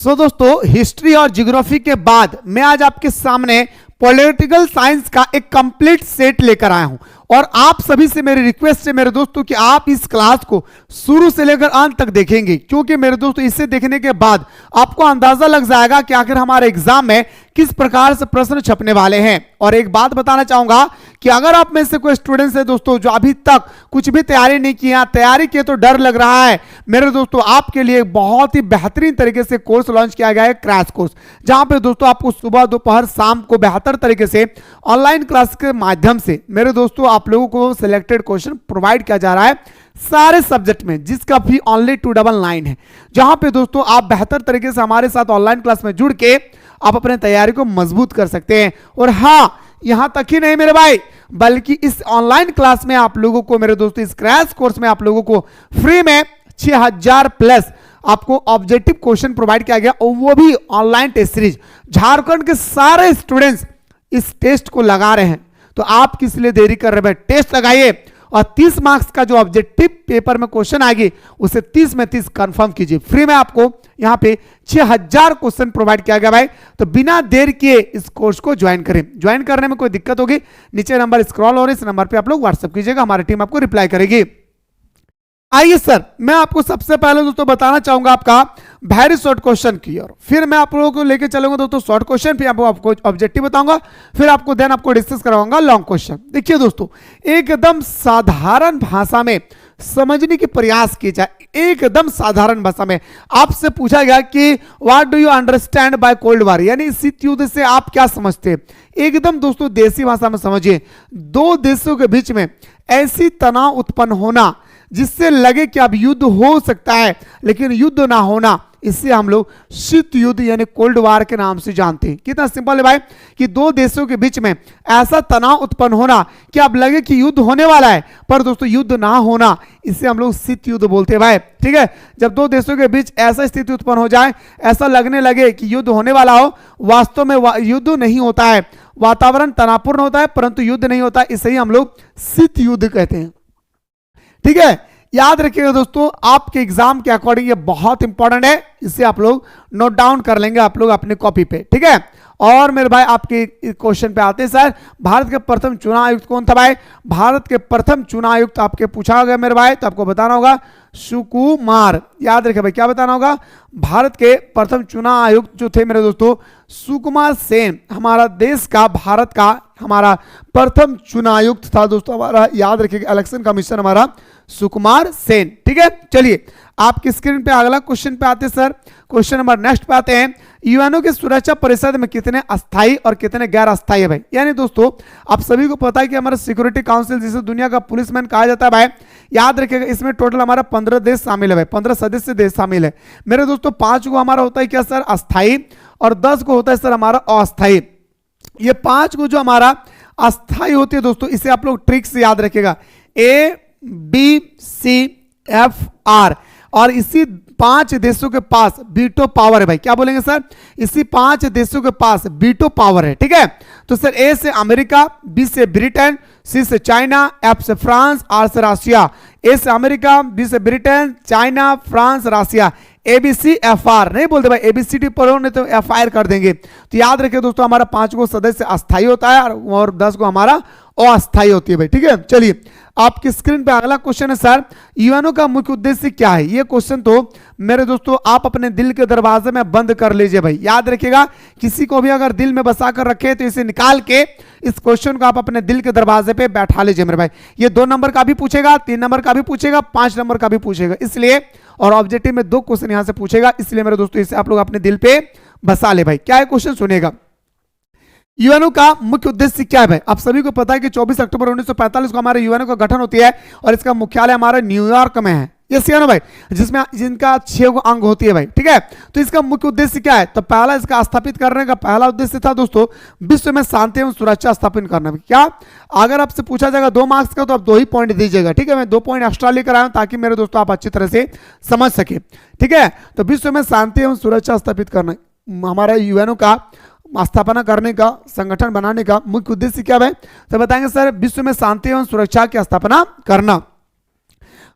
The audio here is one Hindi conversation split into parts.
दोस्तों हिस्ट्री और ज्योग्राफी के बाद मैं आज आपके सामने पॉलिटिकल साइंस का एक कंप्लीट सेट लेकर आया हूं और आप सभी से मेरी रिक्वेस्ट है मेरे दोस्तों कि आप इस क्लास को शुरू से लेकर अंत तक देखेंगे, क्योंकि मेरे दोस्तों इसे देखने के बाद आपको अंदाजा लग जाएगा कि आखिर हमारे एग्जाम में किस प्रकार से प्रश्न छपने वाले हैं। और एक बात बताना चाहूंगा कि अगर आप में से कोई स्टूडेंट्स है दोस्तों जो अभी तक कुछ भी तैयारी नहीं किया, तैयारी किए तो डर लग रहा है, मेरे दोस्तों आपके लिए बहुत ही बेहतरीन तरीके से कोर्स लॉन्च किया गया है, क्रैश कोर्स, जहां पे दोस्तों आपको सुबह दोपहर शाम को बेहतर तरीके से ऑनलाइन क्लास के माध्यम से मेरे दोस्तों आप लोगों को सिलेक्टेड क्वेश्चन प्रोवाइड किया जा रहा है सारे सब्जेक्ट में, जिसका फी ओनली 299 है, जहां पे दोस्तों आप बेहतर तरीके से हमारे साथ ऑनलाइन क्लास में जुड़ के आप अपने तैयारी को मजबूत कर सकते हैं। और हाँ, यहां तक ही नहीं मेरे भाई, बल्कि इस ऑनलाइन क्लास में आप लोगों को मेरे दोस्तों इस क्रैश कोर्स में आप लोगों को फ्री में 6000 प्लस आपको ऑब्जेक्टिव क्वेश्चन प्रोवाइड किया गया, और वो भी ऑनलाइन टेस्ट सीरीज। झारखंड के सारे स्टूडेंट्स इस टेस्ट को लगा रहे हैं, तो आप किस लिए देरी कर रहे हैं? टेस्ट लगाइए और 30 मार्क्स का जो ऑब्जेक्टिव पेपर में क्वेश्चन आएगी उसे 30 में 30 कंफर्म कीजिए। फ्री में आपको यहां पे 6000 क्वेश्चन प्रोवाइड किया गया भाई, तो बिना देर किए इस कोर्स को ज्वाइन करें। ज्वाइन करने में कोई दिक्कत होगी, नीचे नंबर स्क्रॉल हो रहा है, इस नंबर पे आप लोग व्हाट्सएप कीजिएगा, हमारी टीम आपको रिप्लाई करेगी। आइए सर, मैं आपको सबसे पहले दोस्तों बताना चाहूंगा आपका वेरी शॉर्ट क्वेश्चन की ओर, फिर मैं आप लोगों को लेके चलूंगा दोस्तों शॉर्ट क्वेश्चन, फिर आपको ऑब्जेक्टिव बताऊंगा, फिर आपको डिस्कस करवाऊंगा लॉन्ग क्वेश्चन। देखिए दोस्तों, एकदम साधारण भाषा में समझने की प्रयास की जाए, एकदम साधारण भाषा में आपसे पूछा गया कि what do you understand by cold war, यानी शीत युद्ध से आप क्या समझते हैं। एकदम दोस्तों देसी भाषा में समझिए, दो देशों के बीच में ऐसी तनाव उत्पन्न होना जिससे लगे कि अब युद्ध हो सकता है लेकिन युद्ध ना होना, इससे हम लोग शीत युद्ध यानी कोल्ड वार के नाम से जानते हैं। कितना सिंपल है भाई, कि दो देशों के बीच में ऐसा तनाव उत्पन्न होना कि अब लगे कि युद्ध होने वाला है पर दोस्तों युद्ध ना होना, इससे हम लोग शीत युद्ध बोलते हैं भाई। ठीक है, जब दो देशों के बीच ऐसा स्थिति उत्पन्न हो जाए, ऐसा लगने लगे कि युद्ध होने वाला हो, वास्तव में युद्ध नहीं होता है, वातावरण तनावपूर्ण होता है परंतु युद्ध नहीं होता, इसे ही हम लोग शीत युद्ध कहते हैं। ठीक है, याद रखिएगा दोस्तों, आपके एग्जाम के अकॉर्डिंग ये बहुत इंपॉर्टेंट है, इसे आप लोग नोट डाउन कर लेंगे आप लोग अपने कॉपी पे। ठीक है, और मेरे भाई आपके क्वेश्चन पे आते हैं सर, भारत के प्रथम चुनाव आयुक्त कौन था भाई? भारत के प्रथम चुनाव आयुक्त आपके पूछा गया मेरे भाई, तो आपको बताना होगा सुकुमार। याद रखिए भाई, क्या बताना होगा? भारत के प्रथम चुनाव आयुक्त जो थे मेरे दोस्तों सुकुमार सेन, हमारा देश का भारत का हमारा प्रथम चुनाव आयुक्त था दोस्तों हमारा, याद रखिएगा, इलेक्शन कमीशन हमारा सुकुमार सेन। ठीक है, चलिए आपकी स्क्रीन पे अगला क्वेश्चन पे आते हैं सर, क्वेश्चन नंबर नेक्स्ट पे आते हैं। यूएनओ की सुरक्षा परिषद में कितने अस्थायी और कितने गैर अस्थायी है भाई? यानी दोस्तों आप सभी को पता है कि हमारा सिक्योरिटी काउंसिल, जिसे दुनिया का पुलिसमैन कहा जाता है भाई, याद रखिएगा इसमें टोटल हमारा 15 देश शामिल है भाई, 15 सदस्य देश शामिल है मेरे दोस्तों। 5 को हमारा होता है क्या सर? अस्थायी, और 10 को होता है सर हमारा अस्थायी। ये 5 को जो हमारा अस्थायी होती है दोस्तों, इसे आप लोग ट्रिक से याद रखिएगा, ABCFR, और इसी 5 देशों के पास वीटो पावर है भाई। क्या बोलेंगे सर? इसी 5 देशों के पास वीटो पावर है। ठीक है, तो सर ए से अमेरिका, बी से ब्रिटेन, सी से चाइना, एफ से फ्रांस, आर से रशिया। ए से अमेरिका, बी से Britain, China, France, Russia. ABCFR नहीं बोलते भाई, ABCD पढ़ो नहीं तो FIR कर देंगे। तो याद रखिए दोस्तों, हमारा 5 को सदस्य अस्थायी होता है और 10 को हमारा अस्थायी होती है भाई। ठीक है, चलिए आपकी स्क्रीन पे अगला क्वेश्चन है सर, यूएनओ का मुख्य उद्देश्य क्या है? ये क्वेश्चन तो मेरे दोस्तों आप अपने दिल के दरवाजे में बंद कर लीजिए भाई। याद रखिएगा, किसी को भी अगर दिल में बसा कर रखे तो इसे निकाल के इस क्वेश्चन को आप अपने दिल के दरवाजे पे बैठा लीजिए मेरे भाई। ये 2 नंबर का भी पूछेगा, 3 नंबर का भी पूछेगा, 5 नंबर का भी पूछेगा, इसलिए, और ऑब्जेक्टिव में 2 क्वेश्चन यहां से पूछेगा, इसलिए मेरे दोस्तों इसे आप लोग अपने दिल पे बसा ले भाई। क्या है क्वेश्चन? सुनेगा, यूएनओ का मुख्य उद्देश्य क्या है भाई? आप सभी को पता है कि 24 अक्टूबर 1945 को हमारे यूएनओ का गठन होती है और इसका मुख्यालय हमारा न्यूयॉर्क में है। ये सी है ना भाई, जिसमें जिनका 6 अंग होती है भाई। ठीक है, तो इसका मुख्य उद्देश्य क्या है? तो पहला इसका स्थापित करने का पहला उद्देश्य था दोस्तों विश्व में शांति एवं सुरक्षा स्थापित करना। क्या अगर आपसे पूछा जाएगा 2 मार्क्स का तो आप 2 ही पॉइंट दीजिएगा। ठीक है, मैं 2 पॉइंट एक्स्ट्रा लेकर आया हूं ताकि मेरे दोस्तों आप अच्छी तरह से समझ सके। ठीक है, तो विश्व में शांति एवं सुरक्षा स्थापित करना हमारा यूएनओ का स्थापना करने का, संगठन बनाने का मुख्य उद्देश्य क्या है? तो बताएंगे सर विश्व में शांति एवं सुरक्षा की स्थापना करना।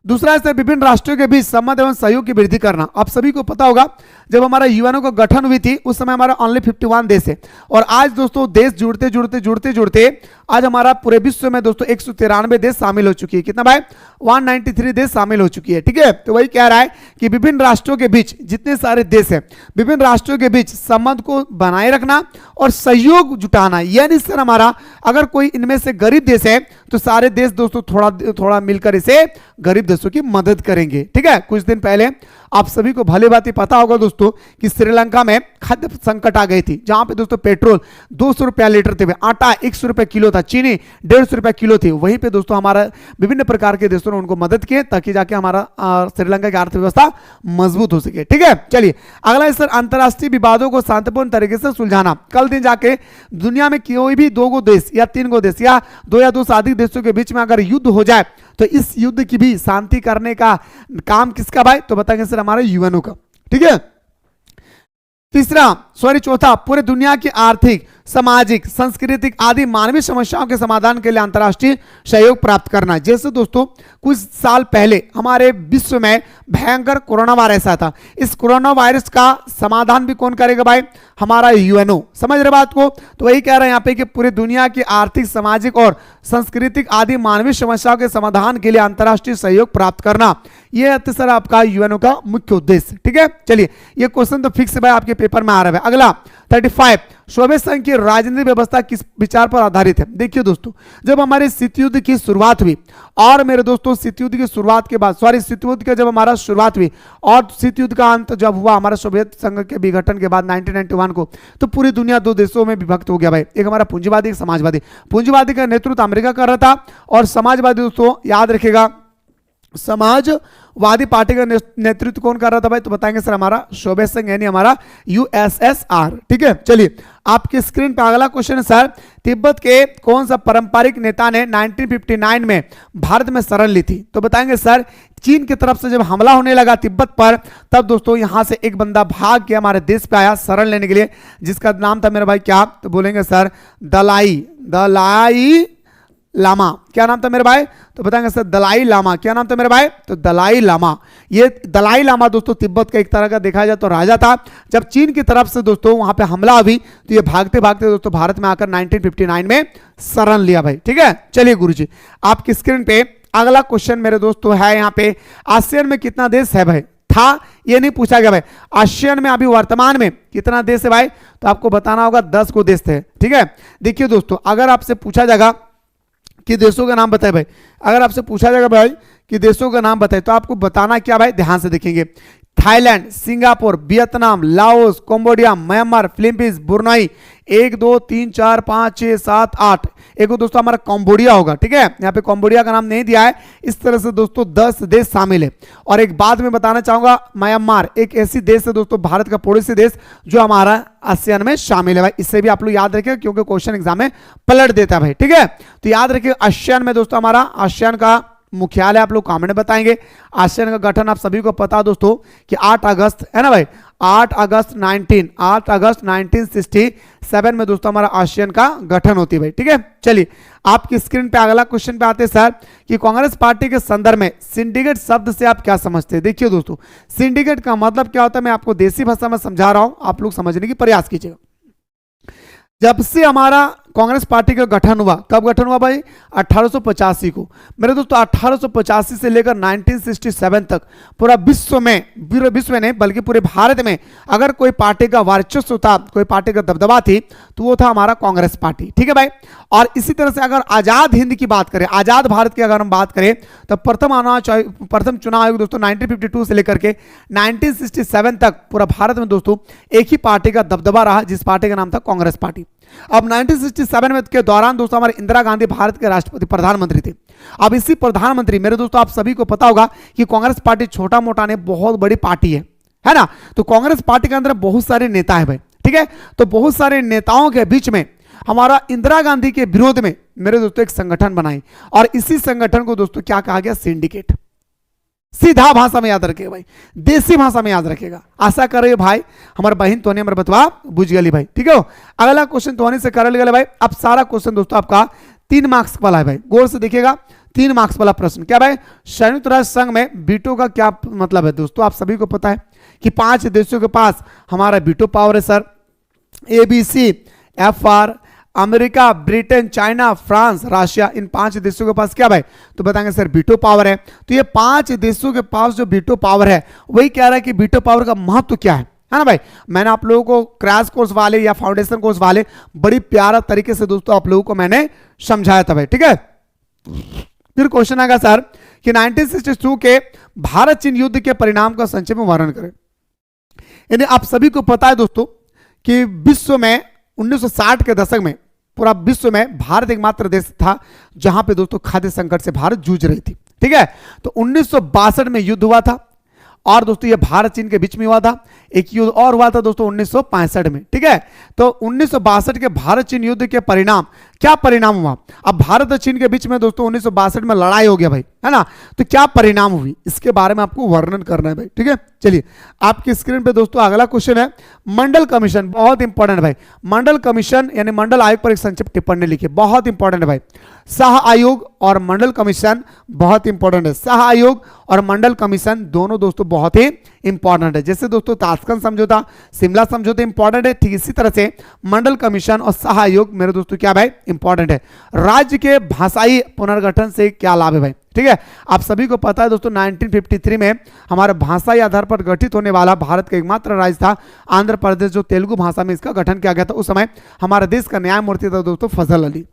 दूसरा है सर विभिन्न राष्ट्रों के बीच संबंध एवं सहयोग की वृद्धि करना। आप सभी को पता होगा जब हमारा यूएनओ का गठन हुई थी उस समय हमारा ओनली 51 देश है, और आज दोस्तों देश जुड़ते जुड़ते जुड़ते जुड़ते आज हमारा पूरे विश्व में दोस्तों 193 देश शामिल हो चुकी है। कितना भाई? 193 देश शामिल हो चुकी है। ठीक है, तो वही कह रहा है कि विभिन्न राष्ट्रों के बीच जितने सारे देश हैं, विभिन्न राष्ट्रों के बीच संबंध को बनाए रखना और सहयोग जुटाना, यानी सर हमारा अगर कोई इनमें से गरीब देश है तो सारे देश दोस्तों थोड़ा थोड़ा मिलकर इसे गरीब देशों की मदद करेंगे। ठीक है, कुछ दिन पहले आप सभी को भली भांति पता होगा दोस्तों कि श्रीलंका में खाद्य संकट आ गई थी, जहां पे दोस्तों पेट्रोल 200 रुपया लीटर थे, आटा 100 रुपया किलो था, चीनी 150 रुपया किलो थी। वहीं पे दोस्तों हमारा विभिन्न प्रकार के देशों ने उनको मदद की ताकि जाके हमारा श्रीलंका की अर्थव्यवस्था मजबूत हो सके। ठीक है, चलिए अगला है सर अंतरराष्ट्रीय विवादों को शांतिपूर्ण तरीके से सुलझाना। कल दिन जाके दुनिया में कोई भी 2 देश या 3 देश या 2 से अधिक देशों के बीच में अगर युद्ध हो जाए तो इस युद्ध की भी शांति करने का काम किसका भाई? तो बताएंगे सर हमारे यूएनओ का। ठीक है, चौथा पूरे दुनिया की आर्थिक, सामाजिक, सांस्कृतिक आदि मानवीय समस्याओं के समाधान के लिए अंतर्राष्ट्रीय सहयोग प्राप्त करना। जैसे दोस्तों कुछ साल पहले हमारे विश्व में भयंकर कोरोना वायरस आया था, इस कोरोना वायरस का समाधान भी कौन करेगा भाई? हमारा यूएनओ। समझ रहे बात को? तो वही कह रहे हैं यहाँ पे कि पूरे दुनिया की आर्थिक, सामाजिक और सांस्कृतिक आदि मानवीय समस्याओं के समाधान के लिए अंतर्राष्ट्रीय सहयोग प्राप्त करना, यह सर आपका यूएनओ का मुख्य उद्देश्य। ठीक है, चलिए ये क्वेश्चन तो फिक्स भाई आपके पेपर में आ रहा है। अगला 35 सोवियत संघ की राजनीतिक व्यवस्था किस विचार पर आधारित है? देखिए दोस्तों जब हमारे शीत युद्ध की शुरुआत हुई और मेरे दोस्तों शीत युद्ध की शुरुआत के बाद शीत युद्ध का जब हमारा शुरुआत हुई और शीत युद्ध का अंत जब हुआ हमारा सोवियत संघ के विघटन के बाद 1991 को, तो पूरी दुनिया 2 देशों में विभक्त हो गया भाई। एक हमारा पूंजीवादी, एक समाजवादी। पूंजीवादी का नेतृत्व अमेरिका कर रहा था और समाजवादी दोस्तों याद रखेगा समाजवादी पार्टी का नेतृत्व कौन कर रहा था भाई? तो बताएंगे सर हमारा सोवियत संघ यानी हमारा यूएसएसआर। ठीक है, चलिए आपके स्क्रीन पर अगला क्वेश्चन है सर तिब्बत के कौन सा पारंपरिक नेता ने 1959 में भारत में शरण ली थी? तो बताएंगे सर चीन की तरफ से जब हमला होने लगा तिब्बत पर, तब दोस्तों यहां से एक बंदा भाग के हमारे देश पे आया शरण लेने के लिए, जिसका नाम था मेरे भाई क्या? तो बोलेंगे सर दलाई लामा। क्या नाम था मेरे भाई? तो बताएंगे सर दलाई लामा। क्या नाम था मेरे भाई? तो दलाई लामा। ये दलाई लामा दोस्तों तिब्बत का एक तरह का देखा जाए तो राजा था। जब चीन की तरफ से दोस्तों वहां पे हमला हुई तो ये भागते भागते दोस्तों भारत में आकर 1959 में शरण लिया भाई। ठीक है, चलिए गुरुजी आपकी स्क्रीन पे अगला क्वेश्चन मेरे दोस्तों है यहाँ पे आसियान में कितना देश है भाई? था ये नहीं पूछा गया भाई। आसियान में अभी वर्तमान में कितना देश है भाई? तो आपको बताना होगा 10 देश थे। ठीक है, देखिए दोस्तों अगर आपसे पूछा जाएगा कि देशों का नाम बताए भाई, अगर आपसे पूछा जाएगा भाई कि देशों का नाम बताए तो आपको बताना क्या भाई? ध्यान से देखेंगे Thailand, Singapore, Vietnam, Laos, Cambodia, Myanmar, Philippines, Brunei, 1 2 3 4 5 6 7 8। एक दोस्तों हमारा कंबोडिया होगा। ठीक है, यहाँ पे कंबोडिया का नाम नहीं दिया है। इस तरह से दोस्तों 10 देश शामिल है। और एक बात मैं बताना चाहूंगा, म्यांमार एक ऐसी देश है दोस्तों भारत का पड़ोसी देश जो हमारा आसियान में शामिल है भाई। इससे भी आप लोग याद रखें क्योंकि क्वेश्चन एग्जाम में पलट देता है भाई। ठीक है, तो याद रखिए आसियान में दोस्तों हमारा आसियान का मुख्यालय आप लोग कमेंट में बताएंगे। आसियान का गठन आप सभी को पता दोस्तों कि 8 अगस्त है ना भाई, 8 अगस्त 1967 में दोस्तों हमारा आसियान का गठन होती है भाई। ठीक है, चलिए आपकी स्क्रीन पे अगला क्वेश्चन पे आते हैं सर कि कांग्रेस पार्टी के संदर्भ में सिंडिकेट शब्द से आप क्या समझते हैं? देखिए दोस्तों सिंडिकेट का मतलब क्या होता है मैं आपको देसी भाषा में समझा रहा हूं, आप लोग समझने की प्रयास कीजिएगा। जब से हमारा कांग्रेस पार्टी का गठन हुआ, कब गठन हुआ भाई? 1885 को। मेरे दोस्तों 1885 से लेकर 1967 तक पूरा विश्व में नहीं बल्कि पूरे भारत में अगर कोई पार्टी का वर्चस्व था, कोई पार्टी का दबदबा थी तो वो था हमारा कांग्रेस पार्टी। ठीक है भाई, और इसी तरह से अगर आजाद हिंद की बात करें, आजाद भारत की अगर हम बात करें तो प्रथम चुनाव आयोग दोस्तों 1952 से लेकर के 1967 तक पूरा भारत में दोस्तों एक ही पार्टी का दबदबा रहा, जिस पार्टी का नाम था कांग्रेस पार्टी। अब 1967 में के दौरान दोस्तों हमारे इंदिरा गांधी भारत के राष्ट्रपति प्रधानमंत्री थे। अब इसी प्रधानमंत्री मेरे दोस्तों आप सभी को पता होगा कि कांग्रेस पार्टी छोटा मोटा नहीं बहुत बड़ी पार्टी है ना। तो कांग्रेस पार्टी के अंदर बहुत सारे नेता है भाई। ठीक है, तो बहुत सारे नेताओं के बीच में हमारा इंदिरा गांधी के विरोध में मेरे दोस्तों एक संगठन बनाई और इसी संगठन को दोस्तों क्या कहा गया? सिंडिकेट। सीधा भाषा में याद रखेगा भाई, देसी भाषा में याद रखेगा। आशा कर रहे हो भाई हमारे बहन तोनी हमारे बतवा बुझ गई भाई। ठीक है, अगला क्वेश्चन तोनी से कर गया भाई। अब सारा क्वेश्चन दोस्तों आपका 3 मार्क्स वाला है भाई, गौर से देखिएगा 3 मार्क्स वाला प्रश्न। क्या भाई, संयुक्त राष्ट्र संघ में वीटो का क्या मतलब है दोस्तों? आप सभी को पता है कि 5 देशों के पास हमारा वीटो पावर है sir. ABC, FR, America, Britain, China, France, Russia, इन 5 देशों के पास क्या भाई, तो बताएंगे सर वीटो पावर है। तो ये 5 देशों के पास जो वीटो पावर है वही कह रहा है कि वीटो पावर का महत्व क्या है ना भाई। मैंने आप लोगों को क्रैश कोर्स वाले या फाउंडेशन कोर्स वाले बड़ी प्यारा तरीके से दोस्तों आप लोगों को मैंने समझाया था भाई, ठीक है। फिर क्वेश्चन आएगा सर कि 1962 के भारत चीन युद्ध के परिणाम का संक्षेप में वर्णन करें। यानी आप सभी को पता है दोस्तों कि विश्व में 1960 के दशक में पूरा विश्व में भारत एकमात्र देश था जहां पे दोस्तों खाद्य संकट से भारत जूझ रही थी, ठीक है। तो 1962 में युद्ध हुआ था और दोस्तों ये भारत चीन के बीच में हुआ था। एक युद्ध और हुआ था दोस्तों 1965 में, ठीक है। तो 1962 के भारत चीन युद्ध के परिणाम, क्या परिणाम हुआ? अब भारत और चीन के बीच में दोस्तों 1962 में लड़ाई हो गया भाई, है ना। तो क्या परिणाम हुई इसके बारे में आपको वर्णन करना है भाई, ठीक है। चलिए आपकी स्क्रीन पे दोस्तों अगला क्वेश्चन है मंडल कमीशन, बहुत इंपॉर्टेंट भाई। मंडल कमीशन यानी मंडल आयोग पर एक संक्षिप्त टिप्पणी लिखिए, बहुत इंपॉर्टेंट है भाई। सह आयोग और मंडल कमीशन बहुत इंपॉर्टेंट है। सह आयोग और मंडल कमीशन दोनों दोस्तों बहुत ही इंपॉर्टेंट है। जैसे दोस्तों ताशकंद समझौता, शिमला समझौता इंपॉर्टेंट है, ठीक इसी तरह से मंडल कमीशन और सह आयोग मेरे दोस्तों क्या भाई, इंपॉर्टेंट है। राज्य के भाषाई पुनर्गठन से क्या लाभ है भाई, ठीक है। आप सभी को पता है दोस्तों 1953 में हमारे भाषाई आधार पर गठित होने वाला भारत का एकमात्र राज्य था आंध्र प्रदेश, जो तेलुगु भाषा में इसका गठन किया गया था। उस समय हमारे देश का न्यायमूर्ति था दोस्तों फजल अली।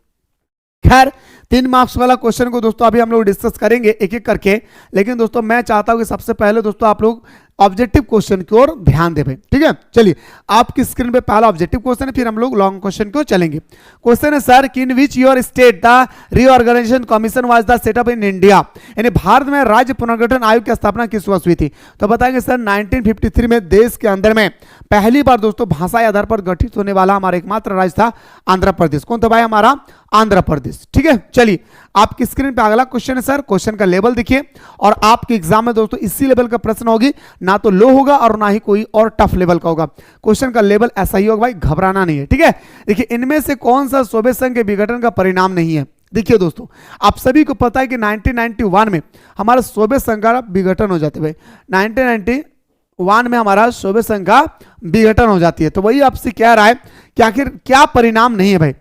खैर 3 मार्क्स वाला क्वेश्चन को दोस्तों अभी हम लोग डिस्कस करेंगे एक एक करके, लेकिन दोस्तों मैं चाहता हूं कि सबसे पहले दोस्तों आप लोग ऑब्जेक्टिव क्वेश्चन की ओर ध्यान दें, ठीक है। चलिए आपकी स्क्रीन पे पहला ऑब्जेक्टिव क्वेश्चन है, फिर हम लोग लॉन्ग क्वेश्चन की ओर चलेंगे। क्वेश्चन है सर कि in which your state the reorganisation commission was the setup in India, यानी भारत में राज्य पुनर्गठन आयोग की स्थापना किस वर्ष हुई थी? तो बताएंगे सर 1953 में देश के अंदर में पहली बार दोस्तों भाषाई आधार पर गठित होने वाला हमारा एकमात्र राज्य था आंध्र प्रदेश। कौन था भाई? हमारा आंध्र प्रदेश, ठीक है। चलिए आपकी स्क्रीन पे अगला क्वेश्चन है सर, क्वेश्चन का लेवल देखिए और आपके एग्जाम में दोस्तों इसी लेवल का प्रश्न होगी, ना तो लो होगा और ना ही कोई और टफ लेवल का होगा। क्वेश्चन का लेवल ऐसा ही होगा भाई, घबराना नहीं है, ठीक है। देखिए इनमें से कौन सा सोवियत संघ के विघटन का परिणाम नहीं है? देखिए दोस्तों आप सभी को पता है कि 1991 में हमारा सोवियत संघ का विघटन हो जाता है भाई। 1991 में हमारा सोवियत संघ का विघटन हो जाती है। तो वही आपसे कह रहा है कि आखिर क्या परिणाम नहीं है भाई,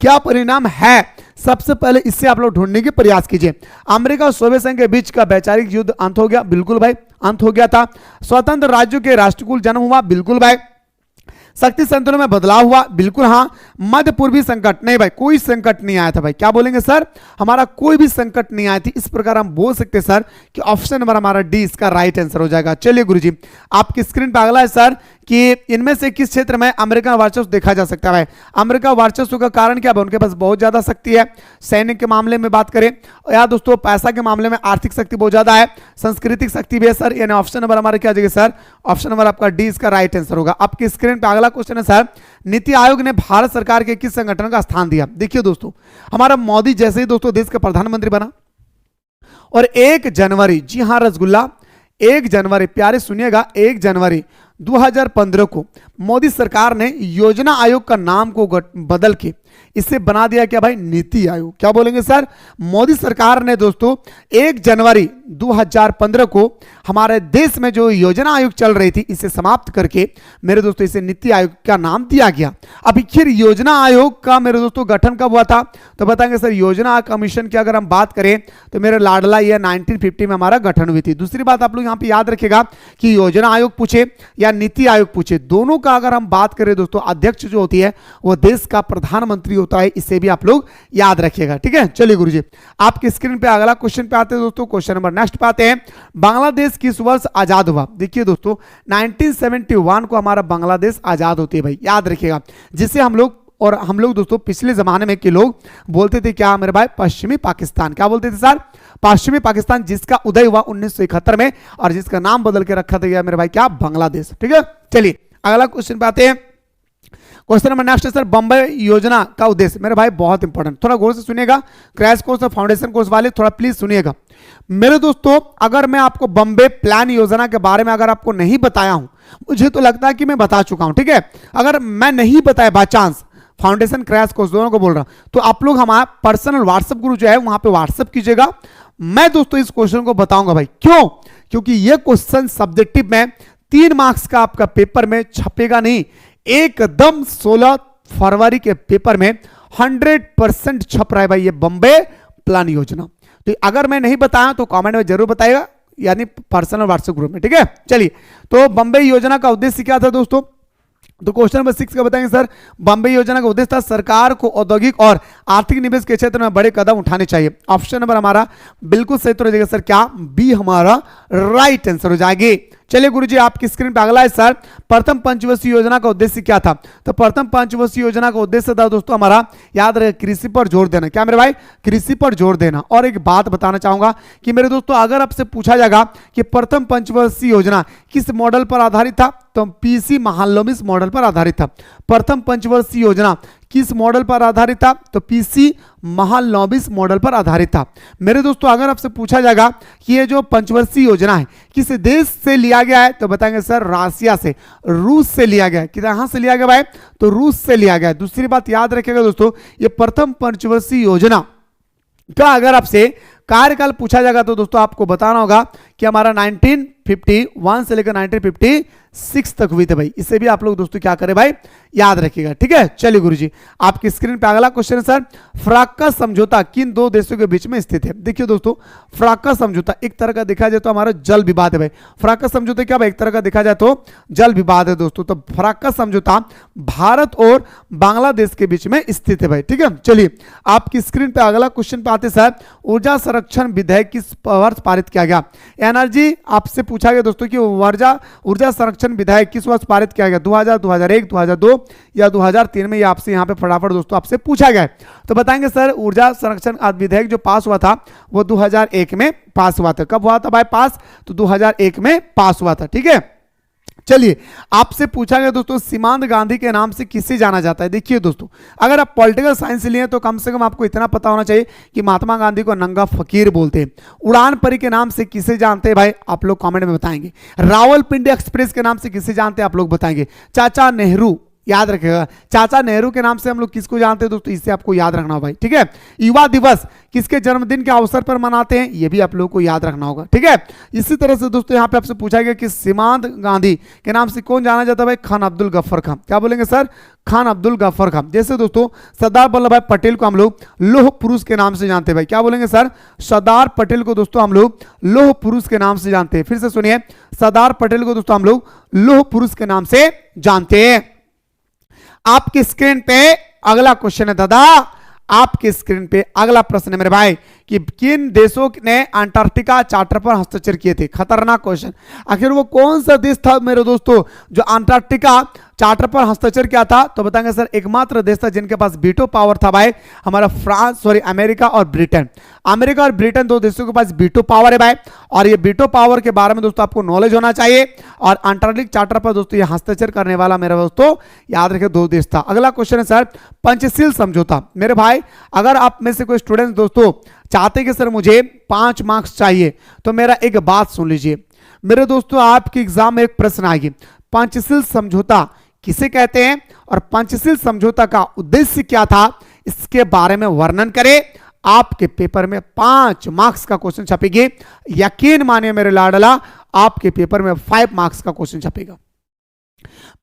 क्या परिणाम है? सबसे पहले इससे आप लोग ढूंढने के प्रयास कीजिए। अमेरिका और सोवियत संघ के बीच का वैचारिक युद्ध अंत हो गया, बिल्कुल भाई अंत हो गया था। स्वतंत्र राज्यों के राष्ट्रकुल जन्म हुआ, बिल्कुल भाई। शक्ति संतुलन में बदलाव हुआ, बिल्कुल हाँ। मध्य पूर्वी संकट, नहीं भाई कोई संकट नहीं आया था भाई। क्या बोलेंगे सर? हमारा कोई भी संकट नहीं आई थी। इस प्रकार हम बोल सकते हैं सर कि ऑप्शन नंबर हमारा डी इसका राइट आंसर हो जाएगा। चलिए गुरुजी आपकी स्क्रीन पर अगला है सर कि इनमें से किस क्षेत्र में अमेरिका वर्चस्व देखा जा सकता है? अमेरिका वर्चस्व का कारण क्या है? उनके पास बहुत ज्यादा शक्ति है। सैनिक के मामले में बात करें या दोस्तों पैसा के मामले में आर्थिक शक्ति बहुत ज्यादा है, सांस्कृतिक शक्ति भी है सर। यानी ऑप्शन नंबर हमारा क्या जाएगा सर? ऑप्शन नंबर आपका डी इसका राइट आंसर होगा। आपकी स्क्रीन पर अगला क्वेश्चन है सर, नीति आयोग ने भारत सरकार के किस संगठन का स्थान दिया? देखिए दोस्तों हमारा मोदी जैसे ही दोस्तों देश का प्रधानमंत्री बना और 1 जनवरी, जी हां रसगुल्ला, 1 जनवरी, प्यारे सुनिएगा, 1 जनवरी 2015 को मोदी सरकार ने योजना आयोग का नाम को बदल के इसे बना दिया क्या भाई? नीति आयोग। क्या बोलेंगे सर? मोदी सरकार ने दोस्तों 1 जनवरी 2015 को हमारे देश में जो योजना आयोग चल रही थी इसे समाप्त करके मेरे दोस्तों इसे नीति आयोग का नाम दिया गया। अब फिर योजना आयोग का मेरे दोस्तों गठन कब हुआ था? तो बताएंगे सर योजना कमीशन की अगर हम बात करें तो मेरे लाडला ये 1950 में हमारा गठन हुई थी। दूसरी बात आप लोग यहाँ पे याद रखिएगा कि योजना आयोग पूछे या नीति आयोग पूछे, दोनों का अगर हम बात करें दोस्तों अध्यक्ष जो होती है वो देश का प्रधानमंत्री होता है, इसे भी आप लोग याद रखिएगा, ठीक है। चलिए गुरुजी आपकी स्क्रीन पे अगला क्वेश्चन पे आते हैं दोस्तों। क्वेश्चन नंबर नेक्स्ट पे आते हैं, बांग्लादेश किस वर्ष आजाद हुआ? देखिए दोस्तों 1971 को हमारा बांग्लादेश आजाद होती है भाई, याद रखिएगा। जिसे हम लोग दोस्तों पिछले जमाने में के लोग बोलते थे क्या मेरे भाई? पश्चिमी पाकिस्तान। क्या बोलते थे सर? पश्चिमी पाकिस्तान, जिसका उदय हुआ 1971 में और जिसका नाम बदल के रखा था मेरे भाई क्या? बांग्लादेश, ठीक है। चलिए अगला क्वेश्चन पे आते हैं। क्वेश्चन नंबर नेक्स्ट है सर, बंबई योजना का उद्देश्य। मेरे भाई बहुत इंपॉर्टेंट, थोड़ा गौर से सुनिएगा। क्रैश कोर्स और फाउंडेशन कोर्स वाले थोड़ा प्लीज सुनिएगा मेरे दोस्तों। अगर मैं आपको बंबई प्लान योजना के बारे में अगर आपको नहीं बताया हूं, मुझे तो लगता है कि मैं बता चुका हूं, ठीक है। अगर मैं नहीं बताया by chance, foundation crash course, दोनों को बोल रहा हूं। तो आप लोग हमारा पर्सनल व्हाट्सएप ग्रुप जो है वहां पे व्हाट्सएप कीजिएगा। मैं दोस्तों इस क्वेश्चन को बताऊंगा भाई, क्यों? क्योंकि ये क्वेश्चन सब्जेक्टिव में 3 मार्क्स का आपका पेपर में छपेगा नहीं, एकदम 16 फरवरी के पेपर में 100% छप रहा है भाई ये बॉम्बे प्लान योजना। तो अगर मैं नहीं बताया तो कमेंट में जरूर बताइएगा, यानी पर्सनल व्हाट्सएप ग्रुप में, ठीक है। चलिए, तो बॉम्बे योजना का उद्देश्य क्या था दोस्तों? तो क्वेश्चन नंबर 6 का बताएंगे सर, बॉम्बे योजना का उद्देश्य था सरकार को औद्योगिक और आर्थिक निवेश के क्षेत्र में बड़े कदम उठाने चाहिए। ऑप्शन नंबर हमारा बिल्कुल सही तो हो जाएगा सर, क्या? बी हमारा राइट आंसर हो जाएगी। चलिए गुरुजी, आपकी स्क्रीन पे अगला है सर, प्रथम पंचवर्षीय योजना का उद्देश्य क्या था? तो प्रथम पंचवर्षीय योजना का उद्देश्य था दोस्तों हमारा, याद रहे, कृषि पर जोर देना। क्या मेरे भाई? कृषि पर जोर देना। और एक बात बताना चाहूंगा कि मेरे दोस्तों, अगर आपसे पूछा जाएगा कि प्रथम पंचवर्षीय योजना किस मॉडल पर आधारित था, तो पीसी महालनोबिस मॉडल पर आधारित था। प्रथम पंचवर्षीय योजना किस मॉडल पर आधारित था? तो पीसी महालनोबिस मॉडल पर आधारित था। मेरे दोस्तों, अगर आपसे पूछा जाएगा कि ये जो पंचवर्षीय योजना है किस देश से लिया गया है, तो बताएंगे सर रशिया से, रूस से लिया गया है। कहां से लिया गया भाई? तो रूस से लिया गया है। दूसरी बात याद रखिएगा दोस्तों, ये प्रथम पंचवर्षीय योजना का अगर आपसे कार्यकाल पूछा जाएगा तो दोस्तों आपको बताना होगा कि हमारा 1951 से लेकर 1956 तक हुई थे भाई। इसे भी आप लोग दोस्तों क्या करें भाई, याद रखिएगा, ठीक है। चलिए गुरुजी, आपकी स्क्रीन पे अगला क्वेश्चन है सर, फ्राक्का समझौता किन 2 देशों के बीच में स्थित है? देखिए दोस्तों, फ्राक्का समझौता एक तरह का देखा जाए तो हमारा जल विवाद है भाई। फ्राक्का समझौता क्या भाई? एक तरह का देखा जाए तो जल विवाद है दोस्तों। तो फ्राक्का समझौता भारत और बांग्लादेश के बीच में स्थित है भाई, ठीक है। चलिए, आपकी स्क्रीन पे अगला क्वेश्चन पे आते सर, ऊर्जा संरक्षण विधेयक किस वर्ष पारित किया गया? एनर्जी आपसे पूछा गया दोस्तों कि ऊर्जा संरक्षण विधेयक किस वर्ष पारित किया गया? 2000, 2001, 2002 या 2003 में? ये आपसे यहाँ पे फटाफट दोस्तों आपसे पूछा गया है। तो बताएंगे सर, ऊर्जा संरक्षण विधेयक जो पास हुआ था वो 2001 में पास हुआ था। कब हुआ था भाई पास? तो 2001 में पास हुआ था, ठीक है। चलिए, आपसे पूछा गया दोस्तों, सीमांत गांधी के नाम से किसे जाना जाता है? देखिए दोस्तों, अगर आप पॉलिटिकल साइंस लिए तो कम से कम आपको इतना पता होना चाहिए कि महात्मा गांधी को नंगा फकीर बोलते हैं। उड़ान परी के नाम से किसे जानते हैं भाई? आप लोग कमेंट में बताएंगे। रावलपिंडी एक्सप्रेस के नाम से किसे जानते हैं? आप लोग बताएंगे। चाचा नेहरू, याद रखिएगा, चाचा नेहरू के नाम से हम लोग किसको जानते हैं दोस्तों? इससे आपको याद रखना होगा भाई, ठीक है। युवा दिवस किसके जन्मदिन के अवसर पर मनाते हैं? ये भी आप लोगों को याद रखना होगा, ठीक है। इसी तरह से दोस्तों यहाँ पे आपसे पूछा गया कि सीमांत गांधी के नाम से कौन जाना जाता है भाई? खान अब्दुल गफ्फर खान। क्या बोलेंगे सर? खान अब्दुल गफ्फर खान। जैसे दोस्तों सरदार वल्लभ भाई पटेल को हम लोग लौह पुरुष के नाम से जानते हैं भाई। क्या बोलेंगे सर? सरदार पटेल को दोस्तों हम लोग लौह पुरुष के नाम से जानते हैं। फिर से सुनिए, सरदार पटेल को दोस्तों हम लोग लौह पुरुष के नाम से जानते हैं। आपकी स्क्रीन पे अगला क्वेश्चन है दादा, आपकी स्क्रीन पे अगला प्रश्न है मेरे भाई कि किन देशों ने अंटार्कटिका चार्टर पर हस्ताक्षर किए थे? खतरनाक क्वेश्चन। आखिर वो कौन सा देश था मेरे दोस्तों जो अंटार्कटिका चार्टर पर हस्ताक्षर किया था? तो बताएंगे सर, एकमात्र देश था जिनके पास वीटो पावर था भाई, हमारा अमेरिका और ब्रिटेन। अमेरिका और ब्रिटेन 2 देशों के पास वीटो पावर है भाई, और ये वीटो पावर के बारे में दोस्तों आपको नॉलेज होना चाहिए। और अंटार्कटिक चार्टर पर दोस्तों ये हस्ताक्षर करने वाला मेरे दोस्तों याद रखे 2 देश था। अगला क्वेश्चन है सर, पंचशील समझौता। मेरे भाई, अगर आप में से कोई स्टूडेंट दोस्तों चाहते कि सर मुझे 5 मार्क्स चाहिए, तो मेरा एक बात सुन लीजिए मेरे दोस्तों, आपके एग्जाम में एक प्रश्न आएगी, पंचशील समझौता किसे कहते हैं और पंचशील समझौता का उद्देश्य क्या था, इसके बारे में वर्णन करें। आपके पेपर में 5 मार्क्स का क्वेश्चन छपेगी। यकीन मानिए मेरे लाडला, आपके पेपर में 5 मार्क्स का क्वेश्चन छपेगा।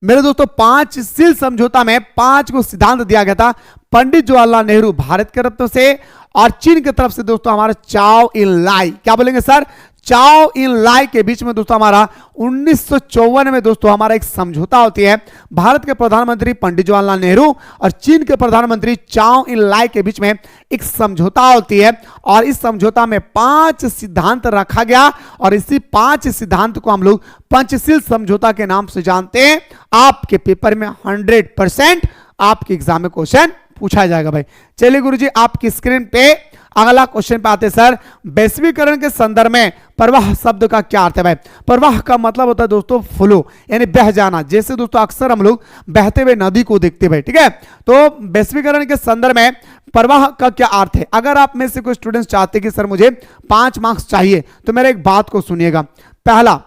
मेरे दोस्तों, पंचशील समझौता में 5 को सिद्धांत दिया गया था। पंडित जवाहरलाल नेहरू भारत की तरफ से और चीन की तरफ से दोस्तों हमारा चाओ इन लाई। क्या बोलेंगे सर? चाओ इन लाई के बीच में दोस्तों हमारा 1954 में दोस्तों हमारा एक समझौता होती है। भारत के प्रधानमंत्री पंडित जवाहरलाल नेहरू और चीन के प्रधानमंत्री चाओ इन लाई के बीच में एक समझौता होती है, और इस समझौता में 5 सिद्धांत रखा गया, और इसी 5 सिद्धांत को हम लोग पंचशील समझौता के नाम से जानते हैं। आपके पेपर में 100% आपके एग्जाम में क्वेश्चन पूछा जाएगा भाई। चलिए गुरुजी, आपकी स्क्रीन पे अगला क्वेश्चन पे आते सर, वैश्वीकरण के संदर्भ में प्रवाह शब्द का क्या अर्थ है भाई? प्रवाह का मतलब होता है दोस्तों फ्लो, यानी बह जाना। जैसे दोस्तों अक्सर हम लोग बहते हुए नदी को देखते भाई, ठीक है। तो वैश्वीकरण के संदर्भ में प्रवाह का क्या अर्थ है? अगर आप में से कोई स्टूडेंट्स चाहते कि सर मुझे 5 मार्क्स चाहिए, तो मेरे एक बात को सुनिएगा। पहला,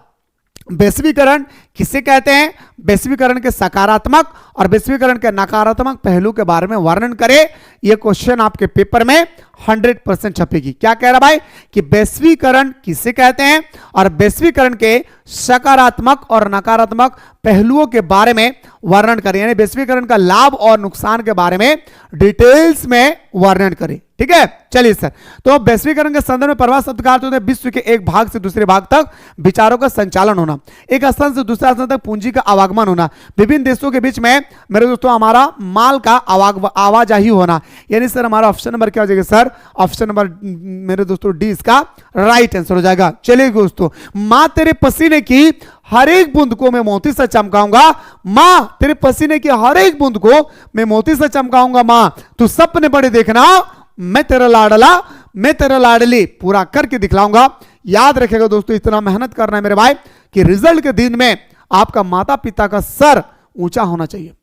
वैश्वीकरण किसे कहते हैं? वैश्वीकरण के सकारात्मक और वैश्वीकरण के नकारात्मक पहलू के बारे में वर्णन करें। यह क्वेश्चन आपके पेपर में 100% छपेगी। क्या कह रहा भाई कि वैश्वीकरण किसे कहते हैं और वैश्वीकरण के सकारात्मक और नकारात्मक पहलुओं के बारे में वर्णन करें, यानी वैश्वीकरण का लाभ और नुकसान के बारे में डिटेल्स में वर्णन करें। ठीक है, चलिए सर। तो वैश्वीकरण के संदर्भ में प्रवास शब्द का अर्थ होता है विश्व के एक भाग से दूसरे भाग तक विचारों का संचालन होना, एक स्थान से दूसरे स्थान तक पूंजी का आवागमन होना, विभिन्न देशों के बीच में मेरे दोस्तों हमारा माल का आवाजाही होना। यानी सर हमारा ऑप्शन नंबर क्या हो जाएगा सर? ऑप्शन नंबर मेरे दोस्तों डी इसका राइट आंसर हो जाएगा। चलिए दोस्तों, मां तेरे पसीने की हर एक बूंद को मैं मोती से चमकाऊंगा, मां तेरे पसीने की हर एक बूंद को मैं मोती से चमकाऊंगा, मां तू सपने बड़े देखना, मैं तेरा लाडला मैं तेरा लाडली पूरा करके दिखलाऊंगा। याद रखेगा दोस्तों, इतना मेहनत करना है मेरे भाई कि रिजल्ट के दिन में आपका माता पिता का सर ऊंचा होना चाहिए,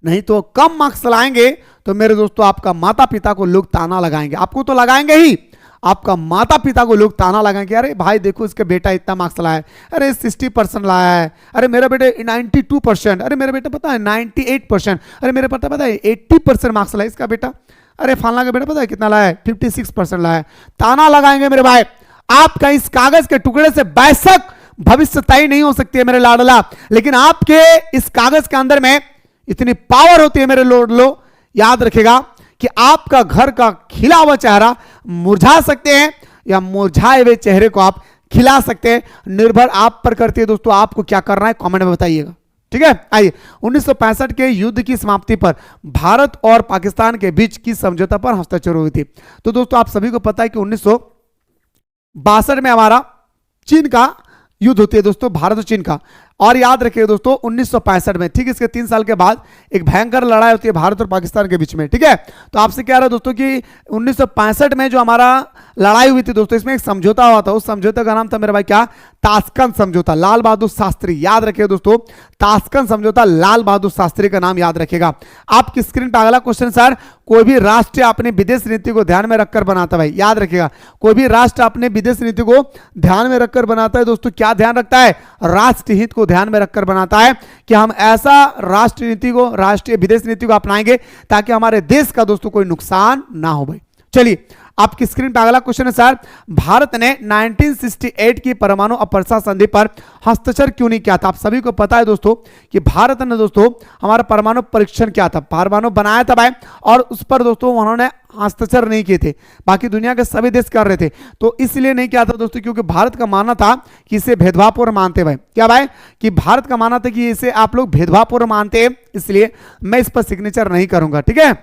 नहीं तो कम मार्क्स लाएंगे तो मेरे दोस्तों आपका माता पिता को लोग ताना लगाएंगे, आपको तो लगाएंगे ही, आपका माता पिता को लोग ताना लगाएंगे, अरे भाई देखो इसके बेटा इतना मार्क्स लाया है, अरे 60% लाया है, अरे मेरा बेटा 92%, अरे मेरा बेटा पता है 98%, अरे मेरे पता है 80% मार्क्स लाया इसका बेटा, अरे फलाना का बेटा पता है कितना लाया है 56% लाया है। ताना लगाएंगे मेरे भाई। आपका इस कागज के टुकड़े से बेशक भविष्य तय नहीं हो सकती है मेरे लाडला, लेकिन आपके इस कागज के अंदर में इतनी पावर होती है मेरे लोडलो। याद रखेगा कि आपका घर का खिला हुआ चेहरा मुरझा सकते हैं या मुरझाए हुए चेहरे को आप खिला सकते हैं, निर्भर आप पर करती है दोस्तों। आपको क्या करना है कमेंट में बताइएगा। ठीक है, आइए 1965 के युद्ध की समाप्ति पर भारत और पाकिस्तान के बीच की समझौता पर हस्ताक्षर हुई थी। तो दोस्तों आप सभी को पता है कि 1962 में हमारा चीन का युद्ध होती है दोस्तों, भारत और चीन का। और याद रखिए दोस्तों 1965 में, ठीक इसके 3 साल के बाद एक भयंकर लड़ाई होती है भारत और पाकिस्तान के बीच में। ठीक है, तो आपसे कह रहा है दोस्तों कि 1965 में जो हमारा लड़ाई हुई थी दोस्तों, इसमें एक समझौता हुआ था, उस समझौते का नाम था मेरे भाई क्या? ताशकंद समझौता, लाल बहादुर शास्त्री। याद रखिए दोस्तों, ताशकंद समझौता, लाल बहादुर शास्त्री का नाम याद रखिएगा। आपकी स्क्रीन पर अगला क्वेश्चन सर, कोई भी राष्ट्र अपनी विदेश नीति को ध्यान में रखकर बनाता है, भाई याद रखिएगा, कोई भी राष्ट्र अपने विदेश नीति को ध्यान में रखकर बनाता है दोस्तों। क्या ध्यान रखता है? राष्ट्र हित को ध्यान में रखकर बनाता है कि हम ऐसा राष्ट्र नीति को, राष्ट्रीय विदेश नीति को अपनाएंगे ताकि हमारे देश का दोस्तों कोई नुकसान ना हो। भाई चलिए आपकी स्क्रीन पर अगला क्वेश्चन है सर, भारत ने 1968 की परमाणु अपर्सा संधि पर हस्ताक्षर क्यों नहीं किया था? आप सभी को पता है दोस्तों कि भारत ने दोस्तों हमारा परमाणु परीक्षण किया था, परमाणु बनाया था भाई, और उस पर दोस्तों उन्होंने हस्ताक्षर नहीं किए थे, बाकी दुनिया के सभी देश कर रहे थे। तो इसलिए नहीं किया था दोस्तों क्योंकि भारत का मानना था कि इसे भेदभावपूर्ण मानते भाई। क्या भाई? कि भारत का मानना था कि इसे आप लोग भेदभावपूर्ण मानते हैं, इसलिए मैं इस पर सिग्नेचर नहीं करूंगा। ठीक है,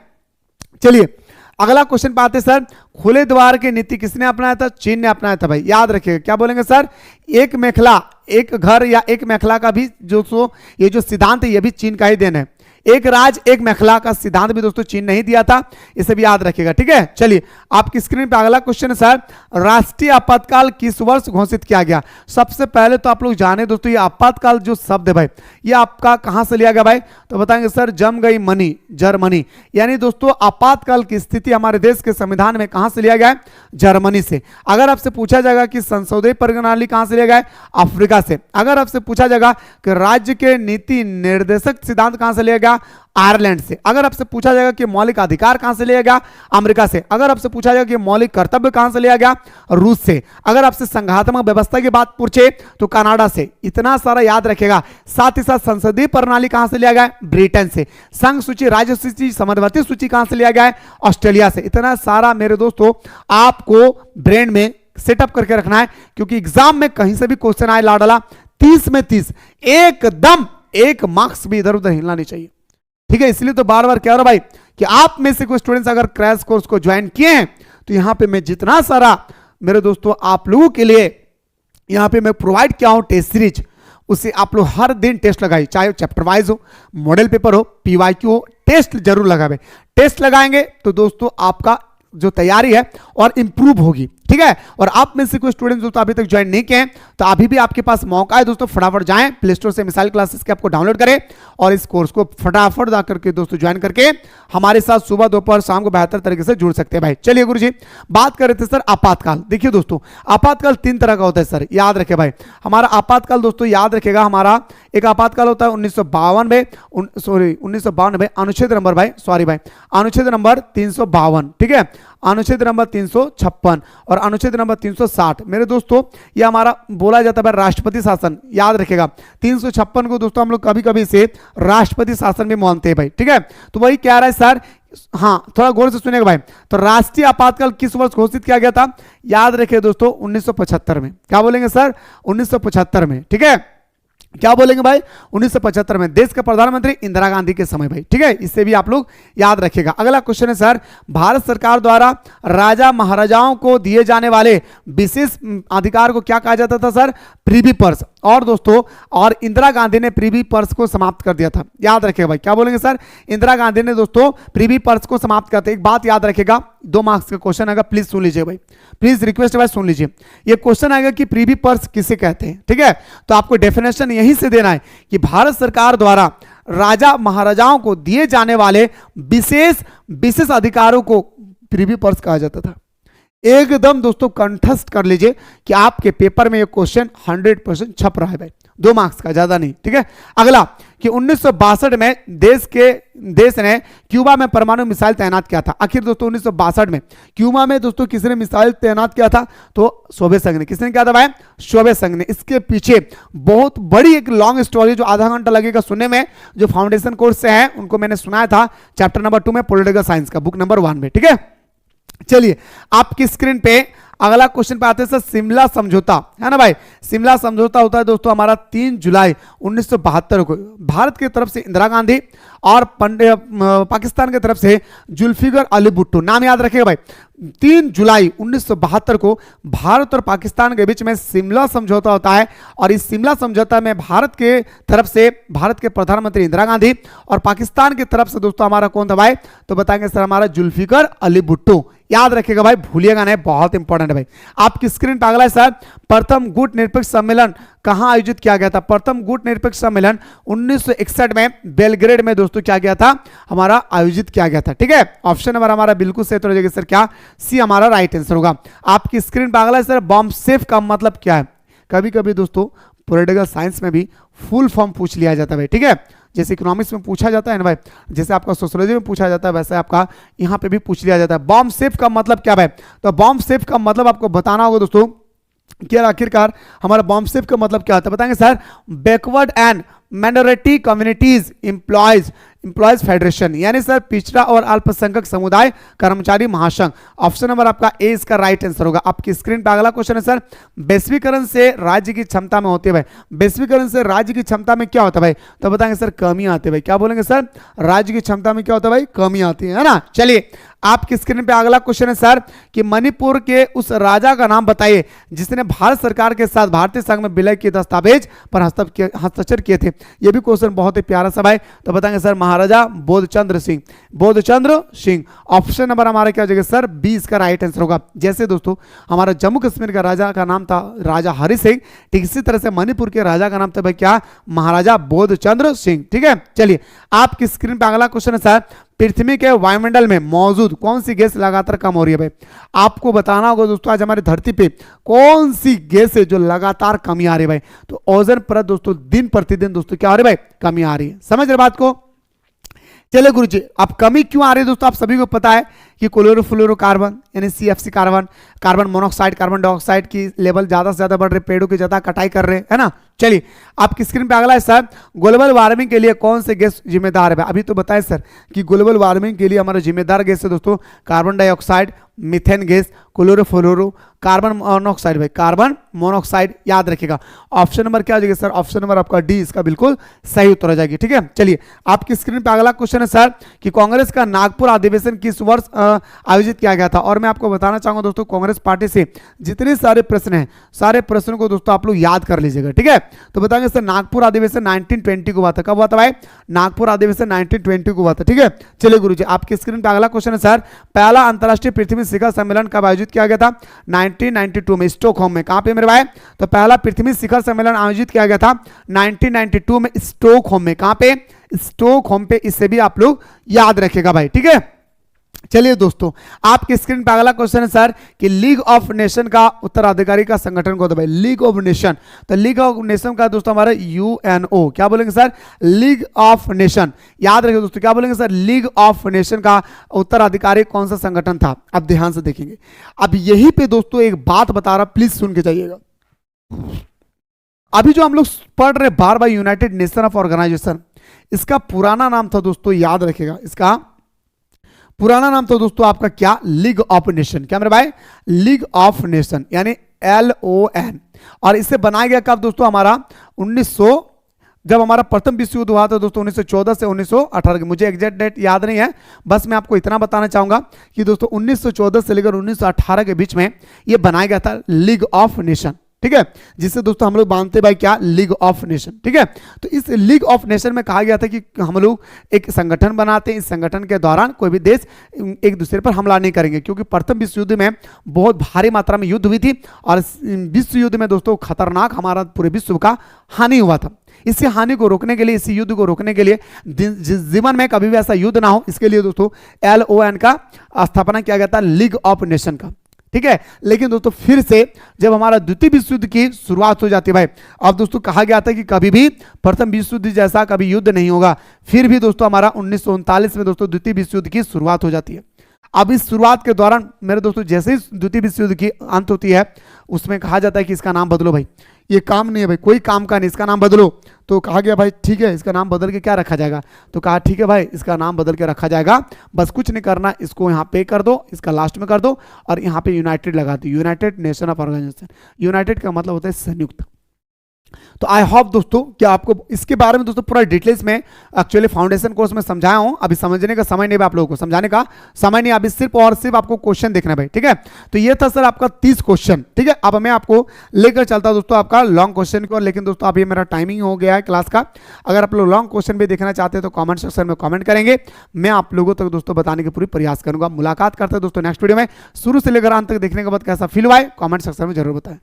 चलिए अगला क्वेश्चन पे आते सर, खुले द्वार की नीति किसने अपनाया था? चीन ने अपनाया था भाई। याद रखिएगा, क्या बोलेंगे सर? एक मेखला एक घर या एक मेखला का भी जो ये जो सिद्धांत है ये भी चीन का ही देन है। एक राज एक मेखला का सिद्धांत भी दोस्तों चीन नहीं दिया था, इसे भी याद रखिएगा। ठीक है, चलिए आपकी स्क्रीन पे अगला क्वेश्चन है सर, राष्ट्रीय आपातकाल किस वर्ष घोषित किया गया? सबसे पहले तो आप लोग जाने दोस्तों ये आपातकाल जो शब्द है भाई, ये आपका कहां से लिया गया भाई? तो बताएंगे सर जम गई मनी, जर्मनी। यानी दोस्तों आपातकाल की स्थिति हमारे देश के संविधान में कहां से लिया गया है? जर्मनी से। अगर आपसे पूछा जाएगा कि संसदीय प्रणाली कहां से लिया गया है? अफ्रीका से। अगर आपसे पूछा जाएगा कि राज्य के नीति निर्देशक सिद्धांत कहां से लिया गया? आयरलैंड से। अगर आपसे पूछा जाएगा कि मौलिक अधिकार कहां से लिया गया? अमेरिका से। अगर आपसे पूछा जाएगा कि मौलिक कर्तव्य कहां से लिया गया? रूस से। अगर आपसे संघात्मक व्यवस्था की बात पूछे तो कनाडा से। इतना सारा याद रखेगा। साथ ही साथ संसदीय प्रणाली कहां से लिया गया? ब्रिटेन से। संघ सूची, राज्य सूची, समवर्ती सूची कहां से लिया गया है? ऑस्ट्रेलिया से। इतना सारा मेरे दोस्तों आपको ब्रेन में सेटअप करके रखना है, क्योंकि एग्जाम में कहीं से भी क्वेश्चन आए लाडला 30 में 30, एकदम एक मार्क्स भी इधर उधर हिलना नहीं चाहिए। ठीक है, इसलिए तो बार बार कह रहा हूं भाई कि आप में से कोई स्टूडेंट्स अगर क्रैश कोर्स को ज्वाइन किए हैं तो यहां पे मैं जितना सारा मेरे दोस्तों आप लोगों के लिए यहां पे मैं प्रोवाइड किया हूं टेस्ट सीरीज, उसे आप लोग हर दिन टेस्ट लगाइए, चाहे चैप्टर वाइज हो, मॉडल पेपर हो, पीवाईक्यू हो, टेस्ट जरूर लगाए। टेस्ट लगाएंगे तो दोस्तों आपका जो तैयारी है और इंप्रूव होगी। ठीक है, और आप में से कोई स्टूडेंट्स दोस्तों अभी तक ज्वाइन नहीं किए हैं तो अभी भी आपके पास मौका है दोस्तों, फटाफट जाएं प्ले स्टोर से मिसाइल क्लासेस के आपको डाउनलोड करें और इस कोर्स को फटाफट जा करके दोस्तों ज्वाइन करके हमारे साथ सुबह दोपहर शाम को बेहतर तरीके से जुड़ सकते हैं भाई। चलिए गुरुजी, बात कर रहे थे सर आपातकाल। देखिए दोस्तों, आपातकाल 3 तरह का होता है सर, याद रखे भाई। हमारा आपातकाल दोस्तों याद रखेगा, हमारा एक आपातकाल होता है 1952 में, सॉरी 1952 में अनुच्छेद नंबर भाई, सॉरी भाई, अनुच्छेद नंबर 352, ठीक है, अनुच्छेद नंबर 356 और अनुच्छेद नंबर 360। मेरे दोस्तों ये हमारा बोला जाता है राष्ट्रपति शासन, याद रखेगा। 356 को दोस्तों हम लोग कभी कभी से राष्ट्रपति शासन भी मानते हैं भाई, ठीक है। तो वही कह रहा है सर, हाँ थोड़ा गौर से सुनिएगा भाई। तो राष्ट्रीय आपातकाल किस वर्ष घोषित किया गया था? याद रखिए दोस्तों 1975 में। क्या बोलेंगे सर? 1975 में, ठीक है। क्या बोलेंगे भाई? 1975 में, देश के प्रधानमंत्री इंदिरा गांधी के समय भाई, ठीक है। इससे भी आप लोग याद रखिएगा। अगला क्वेश्चन है सर, भारत सरकार द्वारा राजा महाराजाओं को दिए जाने वाले विशेष अधिकार को क्या कहा जाता था सर? Privy purse. और दोस्तों, और इंदिरा गांधी ने प्रिवी पर्स को समाप्त कर दिया था, याद रखिएगा भाई। क्या बोलेंगे सर? इंदिरा गांधी ने दोस्तों प्रिवी पर्स को समाप्त करते। एक बात याद रखिएगा, 2 मार्क्स का क्वेश्चन आएगा, प्लीज सुन लीजिए भाई, प्लीज रिक्वेस्ट है भाई सुन लीजिए। ये क्वेश्चन आएगा कि प्रिवी पर्स किसे कहते हैं, ठीक है। तो आपको डेफिनेशन यहीं से देना है कि भारत सरकार द्वारा राजा महाराजाओं को दिए जाने वाले विशेष अधिकारों को प्रिवी पर्स कहा जाता था। एकदम दोस्तों कंठस्थ कर लीजिए कि आपके पेपर में ये क्वेश्चन 100% छप रहा है भाई, 2 मार्क्स का, ज्यादा नहीं, ठीक है। अगला कि 1962 में देश ने क्यूबा में परमाणु मिसाइल तैनात किया था। आखिर दोस्तों 1962 में क्यूबा में दोस्तों किसने मिसाइल तैनात किया था? तो सोवियत संघ ने। किसने किया था भाई? सोवियत संघ ने। इसके पीछे बहुत बड़ी एक लॉन्ग स्टोरी जो आधा घंटा लगेगा सुनने में, जो फाउंडेशन कोर्स से है उनको मैंने सुनाया था चैप्टर नंबर 2 में पॉलिटिकल साइंस का, बुक नंबर 1 में, ठीक है। चलिए आपकी स्क्रीन पे अगला क्वेश्चन पे आते हैं सर, शिमला समझौता, है ना भाई। शिमला समझौता होता है दोस्तों हमारा 3 जुलाई 1972 को। भारत की तरफ से इंदिरा गांधी और पाकिस्तान की तरफ से जुल्फिकर अली भुट्टो, नाम याद रखिएगा भाई। 3 जुलाई 1972 को भारत और पाकिस्तान के बीच में शिमला समझौता होता है। और इस शिमला समझौता में भारत के तरफ से भारत के प्रधानमंत्री इंदिरा गांधी और पाकिस्तान की तरफ से दोस्तों हमारा कौन था भाई? तो बताएंगे सर हमारा जुल्फिकर अली भुट्टो। याद रखिएगा भाई, भूलिएगा नहीं, बहुत इंपॉर्टेंट है भाई। आपकी स्क्रीन पर अगला है सर, प्रथम गुट निरपेक्ष सम्मेलन कहां आयोजित किया गया था? प्रथम गुट निरपेक्ष सम्मेलन 1961 में बेलग्रेड में दोस्तों क्या गया था? हमारा आयोजित किया गया था, ठीक है। ऑप्शन नंबर हमारा बिल्कुल सही तो हो जाएगा सर, क्या? सी हमारा राइट आंसर होगा। आपकी स्क्रीन पर अगला है सर, बॉम्ब सेफ का मतलब क्या है? कभी कभी दोस्तों पॉलिटिकल साइंस में भी फुल फॉर्म पूछ लिया जाता है भाई, ठीक है। जैसे इकोनॉमिक्स में पूछा जाता है ना भाई, जैसे आपका सोशियोलॉजी में पूछा जाता है, वैसे आपका यहाँ पे भी पूछ लिया जाता है। बॉम्ब सेफ का मतलब क्या भाई? तो बॉम्ब सेफ का मतलब आपको बताना होगा दोस्तों कि आखिरकार हमारा बॉम्ब सेफ का मतलब क्या होता है? बताएंगे sir, backward and minority communities employees federation, यानी सर पिछड़ा और अल्पसंख्यक समुदाय कर्मचारी महासंघ। ऑप्शन नंबर आपका ए इसका राइट आंसर होगा। आपकी स्क्रीन पर अगला क्वेश्चन है सर, वैश्वीकरण से राज्य की क्षमता में होती है भाई। वैश्वीकरण से राज्य की क्षमता में क्या होता है भाई? तो बताएंगे सर कमी आती है भाई। क्या बोलेंगे सर? राज्य की क्षमता में क्या होता है भाई? कमी आती है ना। चलिए आपकी स्क्रीन पे अगला क्वेश्चन है सर कि मणिपुर के उस राजा का नाम बताइए जिसने भारत सरकार के साथ भारतीय संघ में विलय के दस्तावेज पर हस्ताक्षर किए थे। यह भी क्वेश्चन बहुत ही प्यारा सा भाई। तो बताएंगे सर महाराजा बोधचंद्र सिंह, बोधचंद्र सिंह। ऑप्शन नंबर हमारा क्या हो जाएगा सर? बी इसका राइट आंसर होगा। जैसे दोस्तों हमारा जम्मू कश्मीर का राजा का नाम था राजा हरि सिंह, ठीक इसी तरह से मणिपुर के राजा का नाम था भाई क्या? महाराजा बोधचंद्र सिंह, ठीक है। चलिए आपकी स्क्रीन पर अगला क्वेश्चन है सर, पृथ्वी के वायुमंडल में मौजूद कौन सी गैस लगातार कम हो रही है भाई? आपको बताना होगा दोस्तों आज हमारी धरती पे कौन सी गैस है जो लगातार कमी आ रही है भाई? तो ओजोन परत दोस्तों दिन प्रतिदिन दोस्तों क्या आ रही है भाई? कमी आ रही है। समझ रहे बात को? चलिए गुरुजी, अब कमी क्यों आ रही है दोस्तों? आप सभी को पता है कि क्लोरोफ्लोरोकार्बन यानी CFC carbon, carbon monoxide, carbon dioxide की लेवल ज्यादा से ज्यादा बढ़ रहे, पेड़ों की ज्यादा कटाई कर रहे हैं, है ना। चलिए आपकी स्क्रीन पे अगला है सर, ग्लोबल वार्मिंग के लिए कौन से गैस जिम्मेदार है? अभी तो बताए सर कि ग्लोबल वार्मिंग के लिए हमारा जिम्मेदार गैस है दोस्तों carbon dioxide, methane gas, chlorofluoro, carbon monoxide भाई, कार्बन मोनोऑक्साइड। याद रखिएगा। ऑप्शन नंबर क्या हो जाएगा सर? ऑप्शन नंबर आपका डी इसका बिल्कुल सही उत्तर हो जाएगी, ठीक है। चलिए आपकी स्क्रीन पे अगला क्वेश्चन है सर कि कांग्रेस का नागपुर अधिवेशन किस वर्ष आयोजित किया गया था? और मैं आपको बताना चाहूंगा दोस्तों कांग्रेस पार्टी से जितने सारे प्रश्न हैं, सारे प्रश्नों को दोस्तों आप लोग याद कर लीजिएगा, ठीक है। तो बताएंगे सर नागपुर अधिवेशन 1920 को हुआ था। कब हुआ था भाई? नागपुर अधिवेशन 1920 को हुआ था, ठीक है। चलिए गुरुजी आपकी स्क्रीन पे अगला क्वेश्चन है सर, पहला अंतरराष्ट्रीय पृथ्वी शिखर सम्मेलन कब आयोजित किया गया था? 1992 में स्टॉकहोम में। कहां पे मेरे भाई? तो पहला पृथ्वी शिखर सम्मेलन आयोजित किया गया था 1992 में स्टॉकहोम में। कहां पे? स्टॉकहोम पे, इससे भी आप लोग याद रखेगा भाई, ठीक है। चलिए दोस्तों, आपके स्क्रीन पर अगला क्वेश्चन है सर कि लीग ऑफ नेशन का उत्तराधिकारी का संगठन कौन था भाई? League of nation. तो लीग ऑफ नेशन का दोस्तों हमारा यूएनओ। क्या बोलेंगे सर? League of nation. याद रखिए दोस्तों, क्या बोलेंगे सर? लीग ऑफ नेशन का उत्तराधिकारी कौन सा संगठन था? अब ध्यान से देखेंगे। अब यहीं पे दोस्तों एक बात बता रहा, प्लीज सुन के जाइएगा। अभी जो हम लोग पढ़ रहे बार बार यूनाइटेड नेशन ऑफ ऑर्गेनाइजेशन, इसका पुराना नाम था दोस्तों, याद रखेगा, इसका पुराना नाम तो दोस्तों आपका क्या? League of nation. क्या मेरे भाई? लीग ऑफ नेशन, यानी LON। और इससे बनाया गया कब दोस्तों? हमारा 1900, जब हमारा प्रथम विश्व युद्ध हुआ था दोस्तों 1914 से 1918 की, मुझे एग्जैक्ट डेट याद नहीं है, बस मैं आपको इतना बताना चाहूंगा कि दोस्तों 1914 से लेकर 1918 के बीच में ये बनाया गया था लीग ऑफ नेशन, ठीक है, जिससे दोस्तों हम लोग मानते भाई क्या? लीग ऑफ नेशन, ठीक है। तो इस लीग ऑफ नेशन में कहा गया था कि हम लोग एक संगठन बनाते हैं, इस संगठन के दौरान कोई भी देश एक दूसरे पर हमला नहीं करेंगे, क्योंकि प्रथम विश्व युद्ध में बहुत भारी मात्रा में युद्ध हुई थी और विश्व युद्ध में दोस्तों खतरनाक हमारा पूरे विश्व का हानि हुआ था। इसी हानि को रोकने के लिए, इसी युद्ध को रोकने के लिए, जीवन में कभी भी ऐसा युद्ध ना हो, इसके लिए दोस्तों LON का स्थापना किया गया था, लीग ऑफ नेशन का, ठीक है। लेकिन दोस्तों फिर से जब हमारा द्वितीय विश्व युद्ध की शुरुआत हो जाती है भाई, अब दोस्तों कहा गया था कि कभी भी प्रथम विश्व युद्ध जैसा कभी युद्ध नहीं होगा, फिर भी दोस्तों हमारा 1939 में दोस्तों द्वितीय विश्व युद्ध की शुरुआत हो जाती है। अब इस शुरुआत के दौरान मेरे दोस्तों जैसे ही द्वितीय विश्व युद्ध की अंत होती है, उसमें कहा जाता है कि इसका नाम बदलो भाई, ये काम नहीं है भाई, कोई काम का नहीं, इसका नाम बदलो। तो कहा गया भाई ठीक है, इसका नाम बदल के क्या रखा जाएगा? तो कहा ठीक है भाई, इसका नाम बदल के रखा जाएगा, बस कुछ नहीं करना, इसको यहाँ पे कर दो, इसका लास्ट में कर दो और यहाँ पे यूनाइटेड लगा दो, united nation of organisation. United का मतलब होता है संयुक्त। तो आई होप दोस्तों कि आपको इसके बारे में दोस्तों पूरा डिटेल्स में एक्चुअली फाउंडेशन कोर्स में समझाया हूं। अभी समझने का समय नहीं है, आप लोगों को समझाने का समय नहीं, अभी सिर्फ और सिर्फ आपको क्वेश्चन देखना है भाई, ठीक है। तो ये था सर आपका 30 क्वेश्चन, ठीक है। अब मैं आपको लेकर चलता दोस्तों आपका लॉन्ग क्वेश्चन को, लेकिन दोस्तों अभी मेरा टाइमिंग हो गया है क्लास का। अगर आप लोग लॉन्ग क्वेश्चन भी देखना चाहते हैं तो कॉमेंट सेक्शन में कॉमेंट करेंगे, मैं आप लोगों तक दोस्तों बताने की पूरी प्रयास करूंगा। मुलाकात करते हैं दोस्तों नेक्स्ट वीडियो में। शुरू से लेकर अंत तक देखने के बाद कैसा फील हुआ है कॉमेंट सेक्शन में जरूर बताएं।